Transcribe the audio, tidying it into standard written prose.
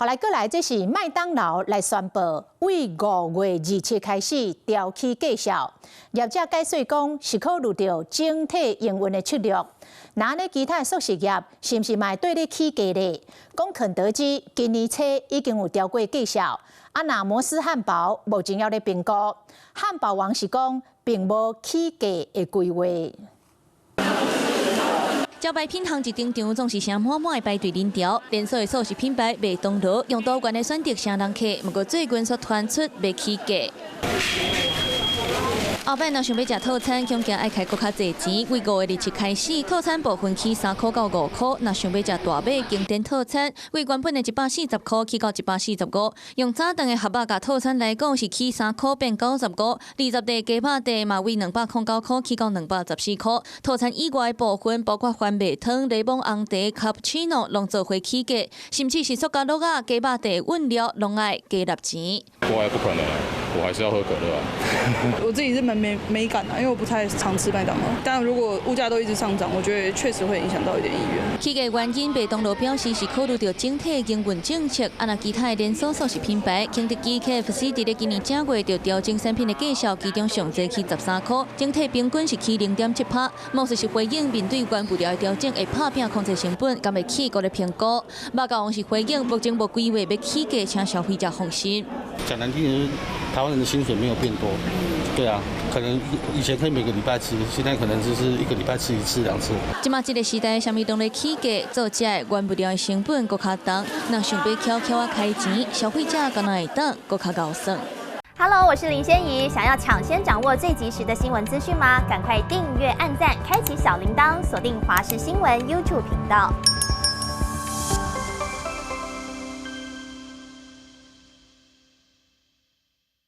後來過來，這是麥當勞來宣布，為5月27開始調起計數。業者解釋講，是考慮到整體營運的策略。那呢，其他素食業是不是嘛對你起價呢？講肯德基今年初已經有調過計數，那摩斯漢堡目前要咧評估。漢堡王是講，並無起價的規劃。招牌品項一登場，總是聲滿滿的排隊人潮。連鎖的素食品牌麥當勞用多元的選擇成人客，不過最近卻傳出要起價。後擺若想要食套餐，恐驚愛開閣較濟錢。為5月27開始，套餐部分起3塊到5塊。若想要食大尾經典套餐，為原本的140塊起到145。用早頓的合百價套餐來講，是起3塊變95。20塊雞扒塊嘛，為209塊起到214塊。套餐以外的部分，包括番麥湯、檸檬紅茶、卡布奇諾，攏做伙起價，甚至是塑膠樂啊、雞扒塊飲料，攏愛加納錢。我不可能，我還是要喝可樂啊。我自己是蠻沒感的，因為我不太常吃麥當勞。但如果物價都一直上漲，我覺得確實會影響到一點意願。起價原因，麥當勞表示是考慮到整體營運政策，那其他的連鎖素食品牌，肯德基、KFC 在今年正月就調整產品的價數，其中上濟起13塊，整體平均是起0.7%。莫斯是回應面對原物料的調整，會拍拼控制成本，敢會起過來評估。麥當勞是回應目前無規劃要起價，請消費者放心。講難聽點，台灣人的薪水沒有變多，對啊，可能以前可以每個禮拜吃，現在可能只是一個禮拜吃1次2次。即馬這個時代，啥物都在起價，做這原物料的成本更較重，若想要悄悄啊開錢，消費者敢若會當更較高算。Hello， 我是林仙怡，想要搶先掌握最及時的新聞資訊嗎？趕快訂閱、按讚、開啟小鈴鐺，鎖定華視新聞 YouTube 頻道。